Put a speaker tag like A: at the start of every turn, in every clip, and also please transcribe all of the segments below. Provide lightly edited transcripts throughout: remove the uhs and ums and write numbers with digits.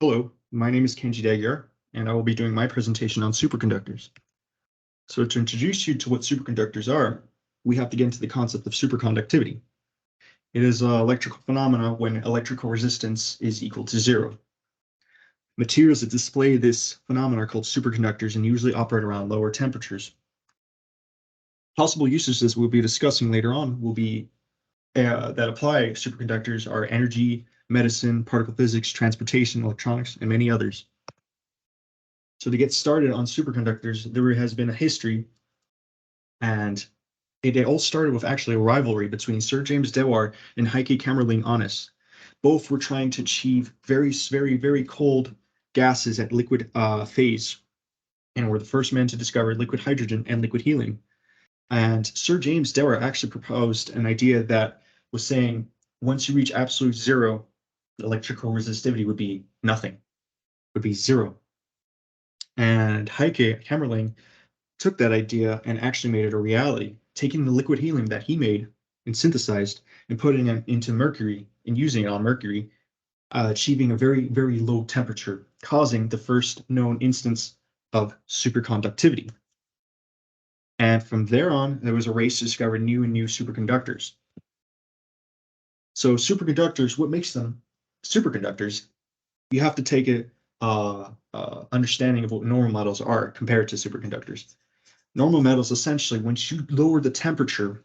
A: Hello, my name is Kenji D'Aguiar, and I will be doing my presentation on superconductors. So to introduce you to what superconductors are, we have to get into the concept of superconductivity. It is an electrical phenomena when electrical resistance is equal to zero. Materials that display this phenomenon are called superconductors and usually operate around lower temperatures. Possible uses, as we'll be discussing later on, will be that apply superconductors are energy, medicine, particle physics, transportation, electronics, and many others. So to get started on superconductors, there has been a history, and it all started with actually a rivalry between Sir James Dewar and Heike Kamerlingh Onnes. Both were trying to achieve very, very, very cold gases at liquid phase, and were the first men to discover liquid hydrogen and liquid helium. And Sir James Dewar actually proposed an idea that was saying once you reach absolute zero, electrical resistivity would be nothing, would be zero. And Heike Kamerlingh took that idea and actually made it a reality, taking the liquid helium that he made and synthesized and putting it into mercury and using it on mercury, achieving a very, very low temperature, causing the first known instance of superconductivity. And from there on, there was a race to discover new and new superconductors. So superconductors, what makes them superconductors? You have to take a understanding of what normal metals are compared to superconductors. Normal metals, essentially, once you lower the temperature,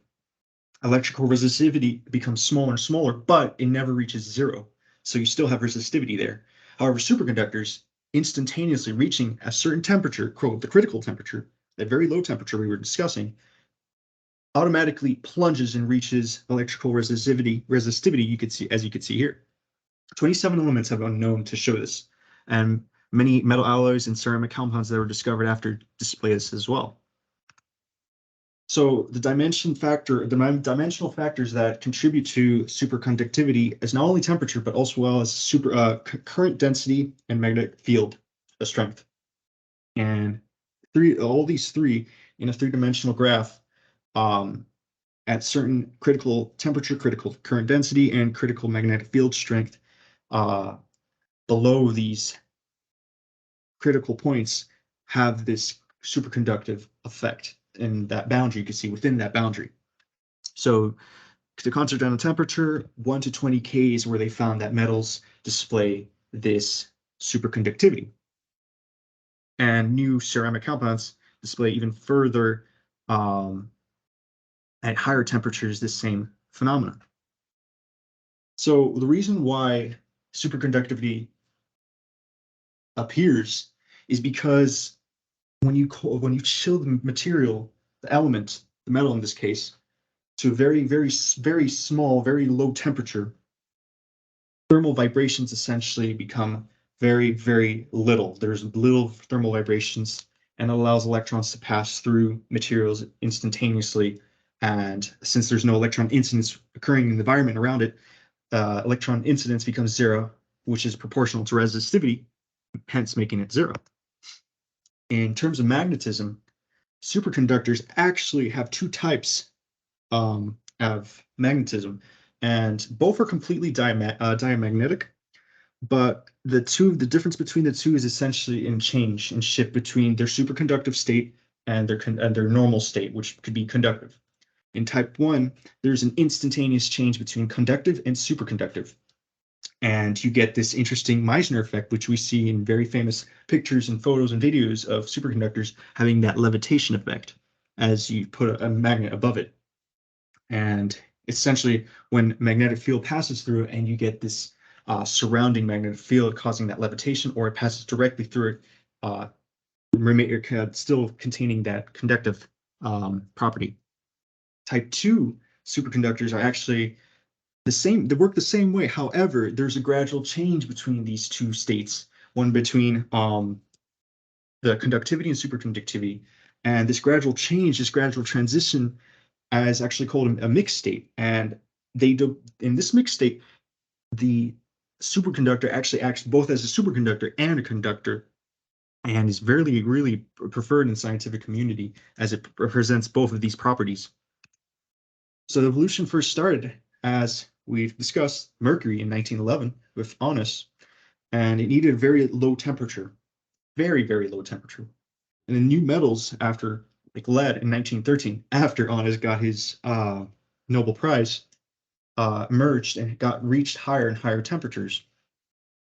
A: electrical resistivity becomes smaller and smaller, but it never reaches zero. So you still have resistivity there. However, superconductors, instantaneously reaching a certain temperature, quote, the critical temperature, that very low temperature we were discussing, automatically plunges and reaches electrical resistivity you could see, as you could see here. 27 elements have been known to show this, and many metal alloys and ceramic compounds that were discovered after display this as well. So the dimensional factors that contribute to superconductivity is not only temperature, but also well as current density and magnetic field strength. And all these three in a three-dimensional graph at certain critical temperature, critical current density, and critical magnetic field strength below these critical points have this superconductive effect. In that boundary, you can see within that boundary. So the constant down temperature, 1 to 20 K is where they found that metals display this superconductivity. And new ceramic compounds display even further at higher temperatures this same phenomenon. So the reason why superconductivity appears is because when you chill the material, the element, the metal in this case, to a very, very, very small, very low temperature, thermal vibrations essentially become very, very little. There's little thermal vibrations, and it allows electrons to pass through materials instantaneously. And since there's no electron incidence occurring in the environment around it, electron incidence becomes zero, which is proportional to resistivity, hence making it zero. In terms of magnetism, superconductors actually have two types of magnetism, and both are completely diamagnetic. But the difference between the two is essentially in shift between their superconductive state and their normal state, which could be conductive. In type 1, there's an instantaneous change between conductive and superconductive. And you get this interesting Meissner effect, which we see in very famous pictures and photos and videos of superconductors having that levitation effect as you put a magnet above it. And essentially, when magnetic field passes through and you get this surrounding magnetic field causing that levitation, or it passes directly through it, still containing that conductive property. Type 2 superconductors are actually the same, they work the same way. However, there's a gradual change between these two states, one between the conductivity and superconductivity. And this gradual change, this gradual transition is actually called a mixed state. And in this mixed state, the superconductor actually acts both as a superconductor and a conductor, and is really preferred in the scientific community as it represents both of these properties. So the evolution first started, as we've discussed, mercury in 1911 with Onnes, and it needed a very low temperature, very, very low temperature. And then new metals after like lead in 1913, after Onnes got his Nobel Prize, emerged and reached higher and higher temperatures.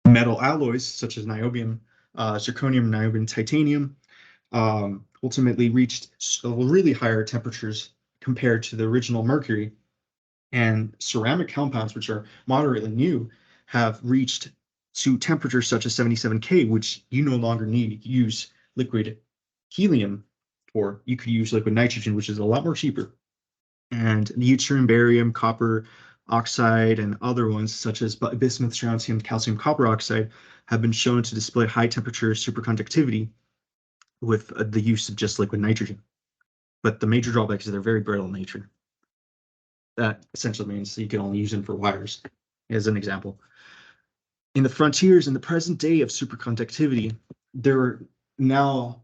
A: Metal alloys such as niobium, zirconium, niobium, titanium ultimately reached really higher temperatures compared to the original mercury. And ceramic compounds, which are moderately new, have reached to temperatures such as 77K, which you no longer need to use liquid helium, or you could use liquid nitrogen, which is a lot more cheaper. And yttrium, barium, copper oxide, and other ones such as bismuth, strontium, calcium, copper oxide have been shown to display high temperature superconductivity with the use of just liquid nitrogen. But the major drawback is they're very brittle in nature. That essentially means you can only use them for wires, as an example. In the frontiers in the present day of superconductivity, there are now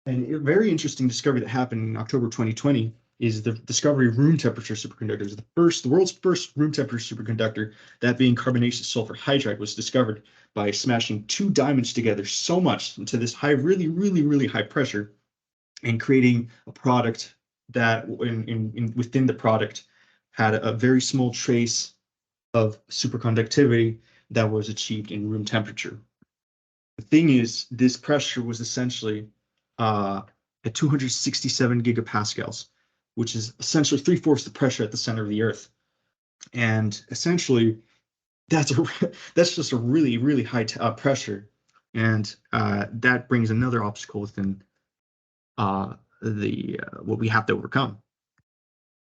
A: a very interesting discovery that happened in October 2020 is the discovery of room temperature superconductors. The world's first room temperature superconductor, that being carbonaceous sulfur hydride, was discovered by smashing two diamonds together so much into this high, really high pressure, and creating a product that within the product had a very small trace of superconductivity that was achieved in room temperature. The thing is, this pressure was essentially at 267 gigapascals, which is essentially 3/4 the pressure at the center of the Earth. And essentially, that's just a really high pressure, and that brings another obstacle within what we have to overcome.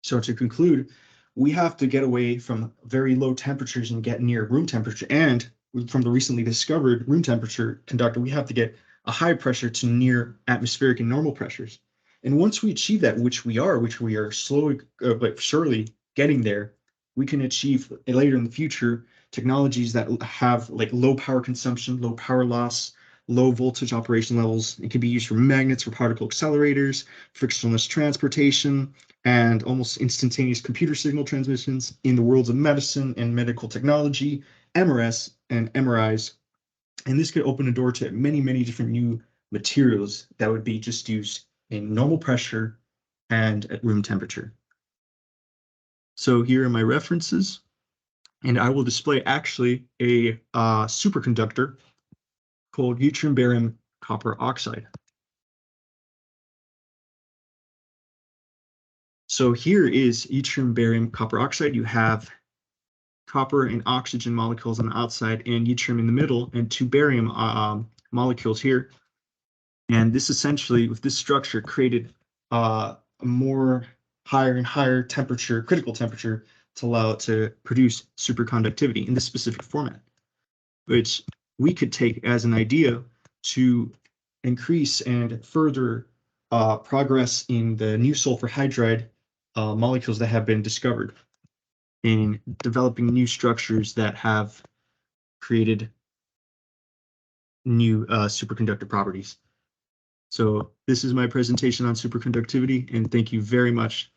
A: So to conclude, we have to get away from very low temperatures and get near room temperature. And from the recently discovered room temperature conductor, we have to get a high pressure to near atmospheric and normal pressures. And once we achieve that, which we are slowly but surely getting there, we can achieve later in the future technologies that have like low power consumption, low power loss, low voltage operation levels. It can be used for magnets, for particle accelerators, frictionless transportation, and almost instantaneous computer signal transmissions in the worlds of medicine and medical technology, MRS and MRIs. And this could open a door to many different new materials that would be just used in normal pressure and at room temperature. So here are my references, and I will display actually a superconductor called yttrium barium copper oxide. So here is yttrium barium copper oxide. You have copper and oxygen molecules on the outside and yttrium in the middle, and two barium molecules here. And this essentially, with this structure, created a more higher and higher temperature, critical temperature, to allow it to produce superconductivity in this specific format, which we could take as an idea to increase and further progress in the new sulfur hydride molecules that have been discovered, in developing new structures that have created new superconductor properties. So this is my presentation on superconductivity, and thank you very much